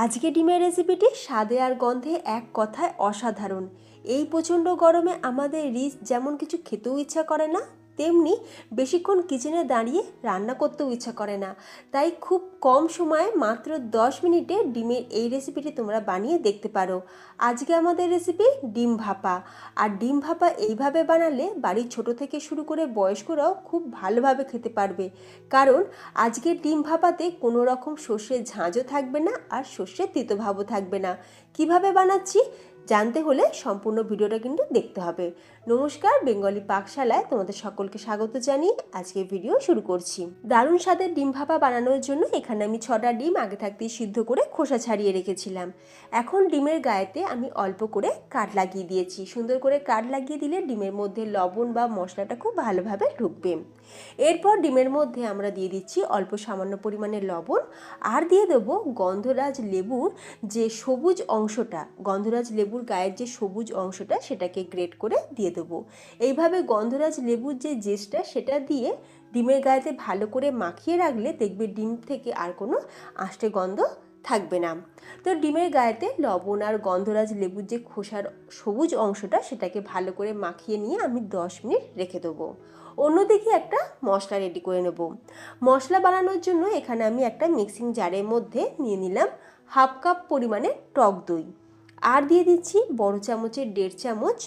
আজকে ডিমের রেসিপিটি স্বাদে আর গন্ধে এক কথায় অসাধারণ। এই প্রচণ্ড গরমে আমাদের রিচ যেমন কিছু খেতেও ইচ্ছা করে না, তেমনি বেশিক্ষণ কিচেনে দাঁড়িয়ে রান্না করতেও ইচ্ছা করে না। তাই খুব কম সময়ে মাত্র 10 মিনিটে ডিমের এই রেসিপিটি তোমরা বানিয়ে দেখতে পারো। আজকে আমাদের রেসিপি ডিম ভাপা। আর ডিম ভাপা এইভাবে বানালে বাড়ির ছোট থেকে শুরু করে বয়স্করাও খুব ভালোভাবে খেতে পারবে, কারণ আজকের ডিম ভাপাতে কোনো রকম সর্ষের ঝাঁঝও থাকবে না আর সর্ষের তিতভাবও থাকবে না। কিভাবে বানাচ্ছি জানতে হলে সম্পূর্ণ ভিডিওটা কিন্তু দেখতে হবে। নমস্কার, বেঙ্গলি পাকশালায় তোমাদের সকলকে স্বাগত জানিয়ে আজকে ভিডিও শুরু করছি। দারুণ স্বাদের ডিম ভাপা বানানোর জন্য এখানে আমি 6টা ডিম আগে থাকতেই সিদ্ধ করে খোসা ছাড়িয়ে রেখেছিলাম। এখন ডিমের গায়েতে আমি অল্প করে কাট লাগিয়ে দিয়েছি। সুন্দর করে কাট লাগিয়ে দিলে ডিমের মধ্যে লবণ বা মশলাটা খুব ভালোভাবে ঢুকবে। এরপর ডিমের মধ্যে আমরা দিয়ে দিচ্ছি অল্প সামান্য পরিমাণে লবণ, আর দিয়ে দেবো গন্ধরাজ লেবুর যে সবুজ অংশটা, গন্ধরাজ লেবুর গায়ের যে সবুজ অংশটা সেটাকে গ্রেট করে দিয়ে দেবো। এইভাবে গন্ধরাজ লেবুর যে জেসটা সেটা দিয়ে ডিমের গায়েতে ভালো করে মাখিয়ে রাখলে দেখবে ডিম থেকে আর কোনো আষ্টে গন্ধ থাকবে না। তো ডিমের গায়েতে লবণ আর গন্ধরাজ লেবুর যে খোসার সবুজ অংশটা সেটাকে ভালো করে মাখিয়ে নিয়ে আমি 10 মিনিট রেখে দেবো। অন্যদিকে একটা মশলা রেডি করে নেব। মশলা বানানোর জন্য এখানে আমি একটা মিক্সিং জারের মধ্যে নিয়ে নিলাম হাফ কাপ পরিমাণে টক দই, আর দিয়ে দিচ্ছি বড় চামচের 1.5 চামচ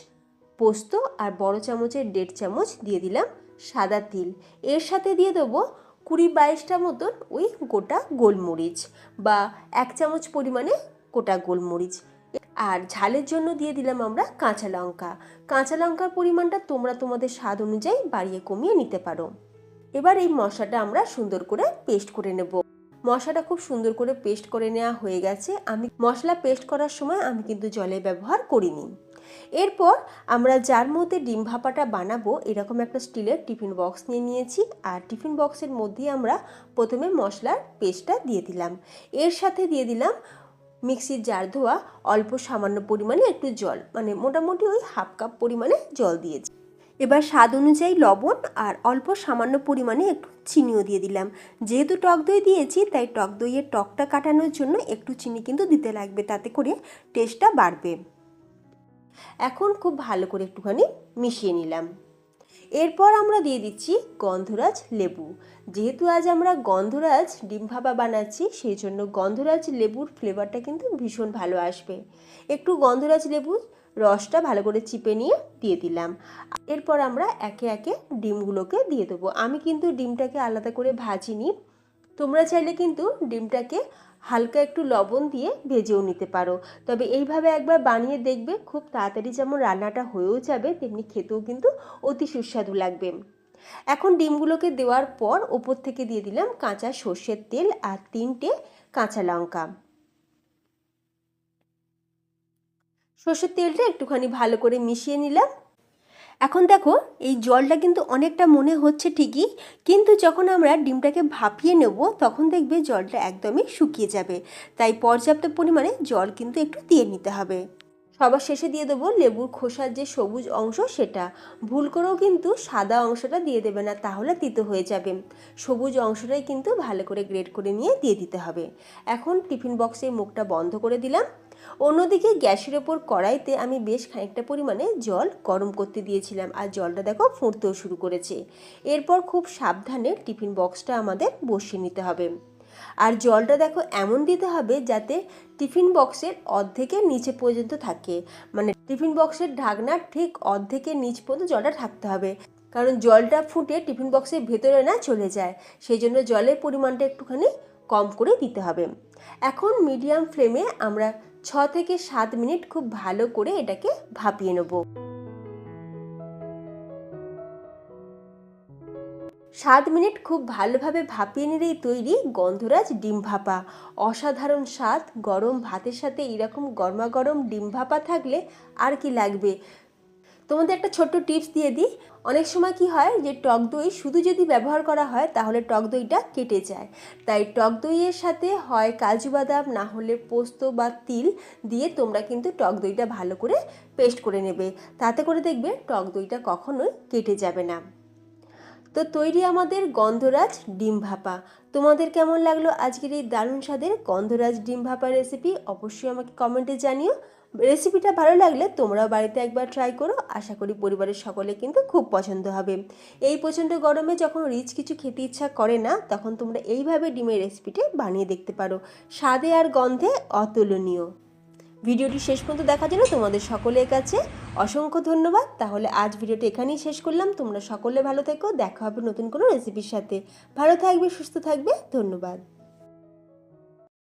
পোস্ত, আর বড় চামচের 1.5 চামচ দিয়ে দিলাম সাদা তিল। এর সাথে দিয়ে দেবো 20-22টা মতন ওই গোটা গোলমরিচ বা 1 চামচ পরিমাণে গোটা গোলমরিচ। আর ঝালের জন্য দিয়ে দিলাম আমরা কাঁচা লঙ্কা। কাঁচা লঙ্কার পরিমাণটা তোমরা তোমাদের স্বাদ অনুযায়ী বাড়িয়ে কমিয়ে নিতে পারো। এবার এই মশলাটা আমরা সুন্দর করে পেস্ট করে নেব। মশলাটা খুব সুন্দর করে পেস্ট করে নেওয়া হয়ে গেছে। আমি মশলা পেস্ট করার সময় আমি কিন্তু জলের ব্যবহার করিনি। এরপর আমরা যার মধ্যে ডিম ভাপাটা বানাবো এরকম একটা স্টিলের টিফিন বক্স নিয়ে নিয়েছি, আর টিফিন বক্সের মধ্যেই আমরা প্রথমে মশলার পেস্টটা দিয়ে দিলাম। এর সাথে দিয়ে দিলাম মিক্সির জার ধোয়া অল্প সামান্য পরিমাণে একটু জল, মানে মোটামুটি ওই হাফ কাপ পরিমাণে জল দিয়েছি। এবার স্বাদ অনুযায়ী লবণ আর অল্প সামান্য পরিমাণে একটু চিনিও দিয়ে দিলাম। যেহেতু টক দই দিয়েছি তাই টক দইয়ের টকটা কাটানোর জন্য একটু চিনি কিন্তু দিতে লাগবে, তাতে করে টেস্টটা বাড়বে। এখন খুব ভালো করে একটুখানি মিশিয়ে নিলাম। এরপর আমরা দিয়ে দিচ্ছি গন্ধরাজ লেবু। যেহেতু আজ আমরা গন্ধরাজ ডিম ভাপা বানাচ্ছি সেই জন্য গন্ধরাজ লেবুর ফ্লেভারটা কিন্তু ভীষণ ভালো আসবে। একটু গন্ধরাজ লেবুর রসটা ভালো করে চিপে নিয়ে দিয়ে দিলাম। এরপর আমরা একে একে ডিমগুলোকে দিয়ে দেবো। আমি কিন্তু ডিমটাকে আলাদা করে ভাজিনি, তোমরা চাইলে কিন্তু ডিমটাকে হালকা একটু লবণ দিয়ে ভেজেও নিতে পারো। তবে এইভাবে একবার বানিয়ে দেখবে, খুব তাড়াতাড়ি যেমন রান্নাটা হয়েও যাবে তেমনি খেতেও কিন্তু অতি সুস্বাদু লাগবে। এখন ডিমগুলোকে দেওয়ার পর ওপর থেকে দিয়ে দিলাম কাঁচা সর্ষের তেল আর 3টে কাঁচা লঙ্কা। সর্ষের তেলটা একটুখানি ভালো করে মিশিয়ে নিলাম। এখন দেখো এই জলটা কিন্তু অনেকটা মনে হচ্ছে ঠিকই, কিন্তু যখন আমরা ডিমটাকে ভাপিয়ে নেব তখন দেখবে জলটা একদমই শুকিয়ে যাবে। তাই পর্যাপ্ত পরিমাণে জল কিন্তু একটু দিয়ে নিতে হবে। সবার শেষে দিয়ে দেবো লেবুর খোসার যে সবুজ অংশ সেটা। ভুল করেও কিন্তু সাদা অংশটা দিয়ে দেবে না, তাহলে তিতো হয়ে যাবে। সবুজ অংশটাই কিন্তু ভালো করে গ্রেট করে নিয়ে দিয়ে দিতে হবে। এখন টিফিন বক্সের মুখটা বন্ধ করে দিলাম। অন্যদিকে গ্যাসের ওপর কড়াইতে আমি বেশ খানিকটা পরিমাণে জল গরম করতে দিয়েছিলাম, আর জলটা দেখো ফুটতেও শুরু করেছে। এরপর খুব সাবধানে টিফিন বক্সটা আমাদের বসিয়ে নিতে হবে। আর জলটা দেখো এমন দিতে হবে যাতে টিফিন বক্সের অর্ধেকের নিচে পর্যন্ত থাকে, মানে টিফিন বক্সের ঢাকনার ঠিক অর্ধেকের নিচ পর্যন্ত জলটা থাকতে হবে, কারণ জলটা ফুটে টিফিন বক্সের ভেতরে না চলে যায়। সেই জন্য জলের পরিমাণটা একটুখানি কম করে দিতে হবে। এখন মিডিয়াম ফ্লেমে আমরা 6 থেকে 7 মিনিট খুব ভালো করে এটাকে ভাপিয়ে নেব। 7 মিনিট খুব ভালোভাবে ভাপিয়ে নিলেই তৈরি গন্ধরাজ ডিম ভাপা। অসাধারণ স্বাদ, গরম ভাতের সাথে এরকম গরমাগরম ডিম ভাপা থাকলে আর কি লাগবে। তোমাদের একটা ছোট্ট টিপস দিয়ে দিই, অনেক সময় কি হয় যে টক দই শুধু যদি ব্যবহার করা হয় তাহলে টক দইটা কেটে যায়। তাই টক দইয়ের সাথে হয় কাজু বাদাম, না হলে পোস্ত বা তিল দিয়ে তোমরা কিন্তু টক দইটা ভালো করে পেস্ট করে নেবে, তাতে করে দেখবে টক দইটা কখনোই কেটে যাবে না। তো তৈরি আমাদের গন্ধরাজ ডিম ভাপা। তোমাদের কেমন লাগলো আজকের এই দারুণ স্বাদের গন্ধরাজ ডিম ভাপা রেসিপি অবশ্যই আমাকে কমেন্টে জানিও। রেসিপিটা ভালো লাগলে তোমরাও বাড়িতে একবার ট্রাই করো, আশা করি পরিবারের সকলে কিন্তু খুব পছন্দ হবে। এই প্রচণ্ড গরমে যখন রিচ কিছু খেতে ইচ্ছা করে না, তখন তোমরা এইভাবে ডিমের রেসিপিটা বানিয়ে দেখতে পারো, স্বাদে আর গন্ধে অতুলনীয়। ভিডিওটি শেষ পর্যন্ত দেখার জন্য তোমাদের সকলের কাছে অসংখ্য ধন্যবাদ। তাহলে আজ ভিডিওটি এখানেই শেষ করলাম। তোমরা সকলে ভালো থেকো, দেখা হবে নতুন কোনো রেসিপির সাথে। ভালো থাকবে, সুস্থ থাকবে, ধন্যবাদ।